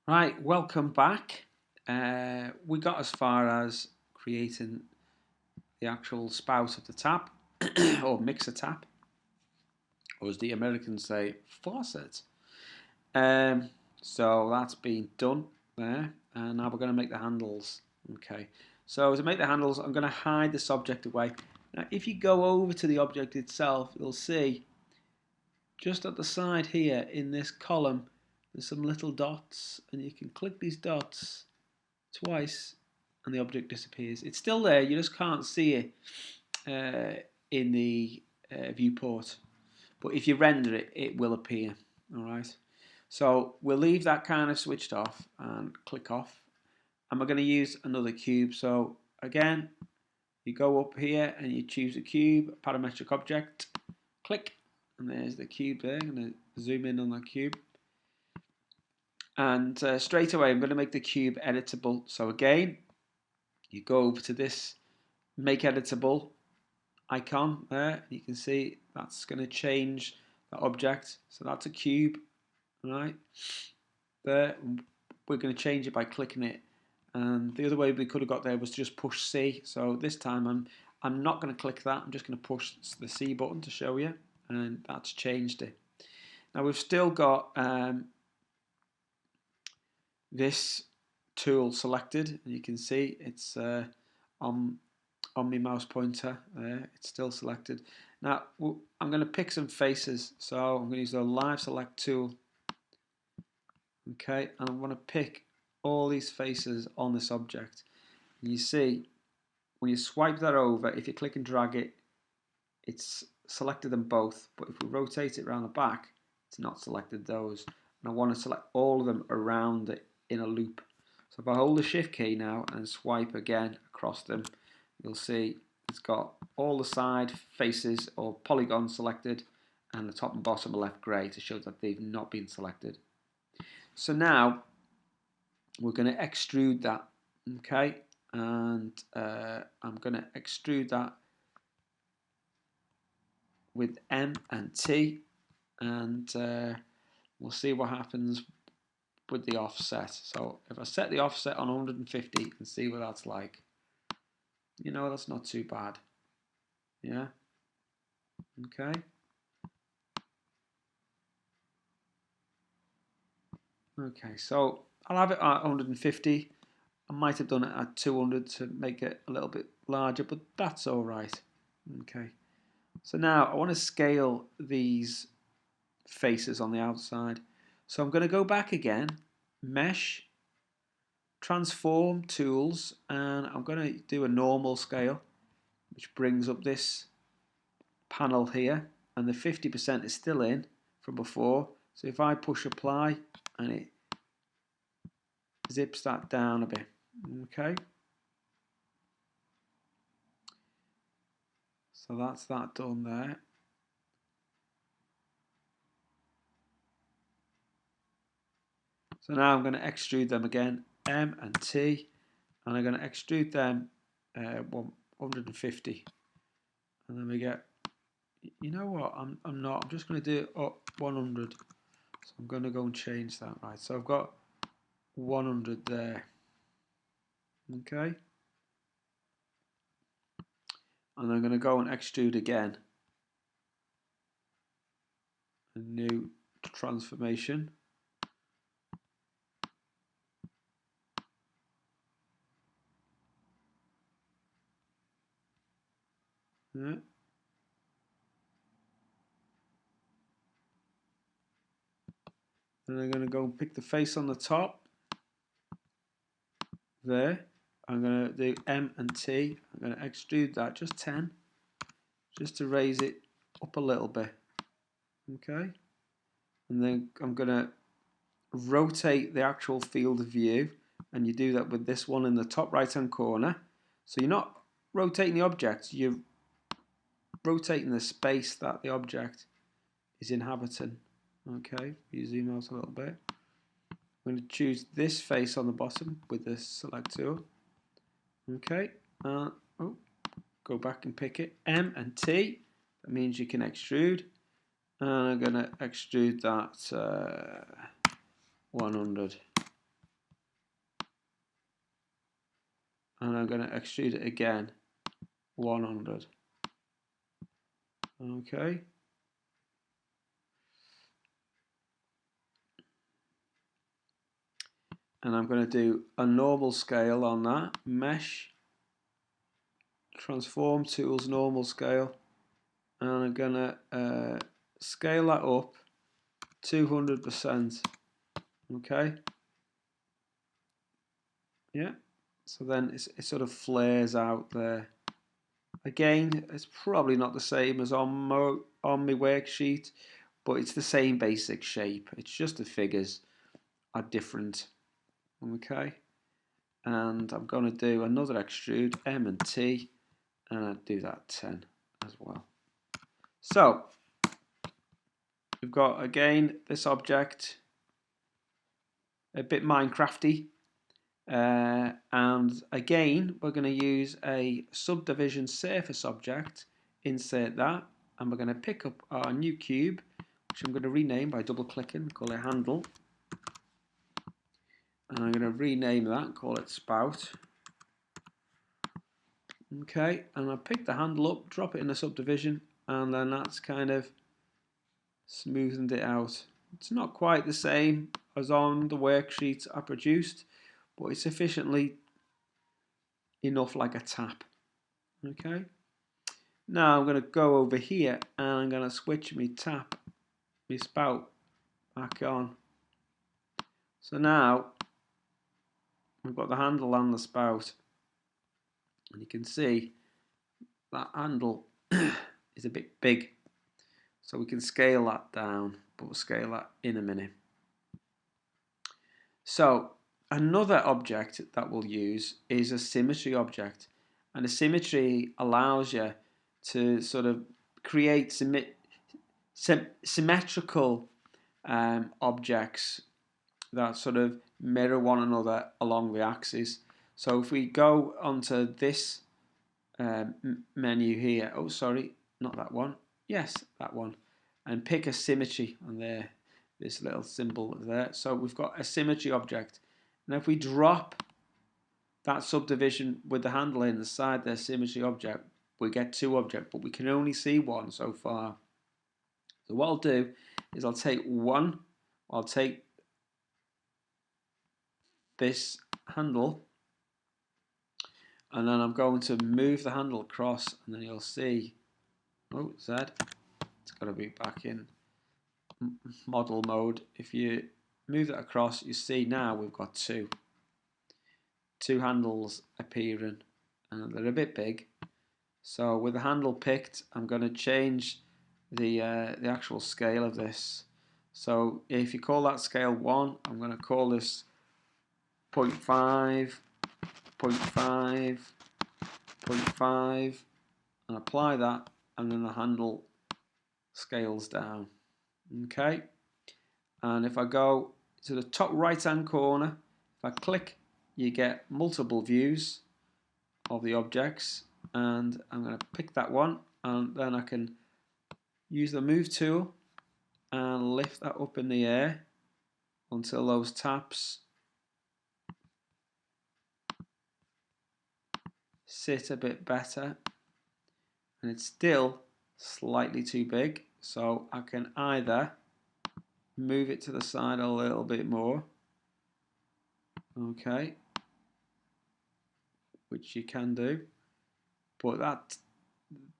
Right, welcome back. We got as far as creating the actual spout of the tap, or mixer tap, or as the Americans say, faucet. Um, so that's been done there, and now we're going to make the handles. Okay, so to make the handles, I'm going to hide this object away. Now, if you go over to the object itself, you'll see just at the side here in this column, there's some little dots, and you can click these dots twice and the object disappears. It's still there, you just can't see it in the viewport. But if you render it, it will appear. Alright. So we'll leave that kind of switched off and click off. And we're going to use another cube. So again, you go up here and you choose a cube, parametric object, click, and there's the cube there. I'm going to zoom in on that cube. And straight away, I'm going to make the cube editable. So again, you go over to this make editable icon there. You can see that's going to change the object. So that's a cube, right? There, we're going to change it by clicking it. And the other way we could have got there was to just push C. So this time I'm not going to click that. I'm just going to push the C button to show you, and that's changed it. Now we've still got this tool selected, and you can see it's on my mouse pointer there. It's still selected. Now I'm going to pick some faces, so I'm going to use the live select tool. Okay, and I want to pick all these faces on this object. And you see, when you swipe that over, if you click and drag it, it's selected them both. But if we rotate it around the back, it's not selected those. And I want to select all of them around it in a loop. So if I hold the shift key now and swipe again across them, you'll see it's got all the side faces or polygons selected, and the top and bottom are left grey to show that they've not been selected. So now we're going to extrude that, okay? And I'm going to extrude that with M and T, and we'll see what happens with the offset. So if I set the offset on 150 and see what that's like, you know, that's not too bad. Yeah. Okay. Okay, so I'll have it at 150. I might have done it at 200 to make it a little bit larger, but that's all right. Okay. So now I want to scale these faces on the outside. So I'm going to go back again, Mesh, Transform Tools, and I'm going to do a normal scale, which brings up this panel here, and the 50% is still in from before. So if I push apply, and it zips that down a bit. Okay. So that's that done there. So now I'm going to extrude them again, M and T, and I'm going to extrude them 150. And then we get, you know what, I'm just going to do it up 100. So I'm going to go and change that, right? So I've got 100 there. Okay. And I'm going to go and extrude again. A new transformation. Yeah. Then I'm going to go and pick the face on the top. There. I'm going to do M and T. I'm going to extrude that just 10. Just to raise it up a little bit. Okay. And then I'm going to rotate the actual field of view. And you do that with this one in the top right hand corner. So you're not rotating the object, you're rotating the space that the object is inhabiting. Okay, you zoom out a little bit. I'm going to choose this face on the bottom with the select tool. Okay, go back and pick it. M and T, that means you can extrude. And I'm going to extrude that 100. and I'm going to extrude it again 100. Okay. And I'm going to do a normal scale on that. Mesh, transform tools, normal scale. And I'm going to scale that up 200%. Okay. Yeah. So then it sort of flares out there. Again, it's probably not the same as on my worksheet, but it's the same basic shape. It's just the figures are different. Okay. And I'm going to do another extrude, M and T, and I'll do that 10 as well. So we've got again this object, a bit Minecrafty, and again we're going to use a subdivision surface object, insert that, and we're going to pick up our new cube, which I'm going to rename by double clicking, call it handle, and I'm going to rename that and call it spout. Okay, and I pick the handle up, drop it in the subdivision, and then that's kind of smoothened it out. It's not quite the same as on the worksheets I produced, but it's sufficiently enough like a tap. Okay. Now I'm going to go over here and I'm going to switch my tap, my spout back on. So now I've got the handle and the spout, and you can see that handle is a bit big, so we can scale that down, but we'll scale that in a minute. So another object that we'll use is a symmetry object, and a symmetry allows you to sort of create symmetrical objects that sort of mirror one another along the axis. So if we go onto this menu here, oh sorry, not that one, yes, that one, and pick a symmetry on there, this little symbol there. So we've got a symmetry object. Now if we drop that subdivision with the handle inside the symmetry object, we get two objects, but we can only see one so far. So what I'll do is I'll take one, I'll take this handle, and then I'm going to move the handle across, and then you'll see, oh, Z, it's got to be back in model mode. If you move that across, you see now we've got two handles appearing, and they're a bit big. So with the handle picked, I'm going to change the actual scale of this. So if you call that scale 1, I'm going to call this 0.5, 0.5, 0.5, and apply that, and then the handle scales down. Okay, and if I go to the top right hand corner, if I click, you get multiple views of the objects, and I'm going to pick that one, and then I can use the move tool and lift that up in the air until those taps sit a bit better, and it's still slightly too big, so I can either move it to the side a little bit more, okay, which you can do, but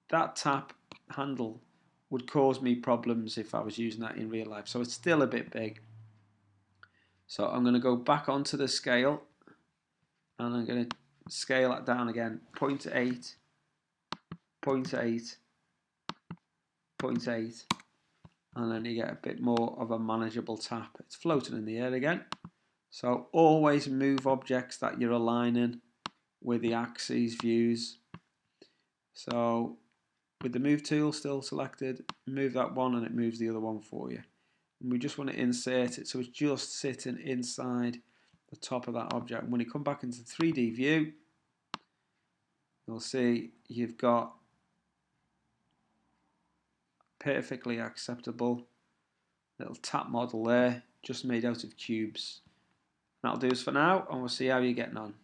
that tap handle would cause me problems if I was using that in real life, so it's still a bit big. So I'm going to go back onto the scale, and I'm going to scale that down again, 0.8, 0.8, 0.8, and then you get a bit more of a manageable tap. It's floating in the air again. So always move objects that you're aligning with the axes views. So with the move tool still selected, move that one and it moves the other one for you. And we just want to insert it so it's just sitting inside the top of that object. And when you come back into 3D view, you'll see you've got perfectly acceptable little tap model there, just made out of cubes. That'll do us for now, and we'll see how you're getting on.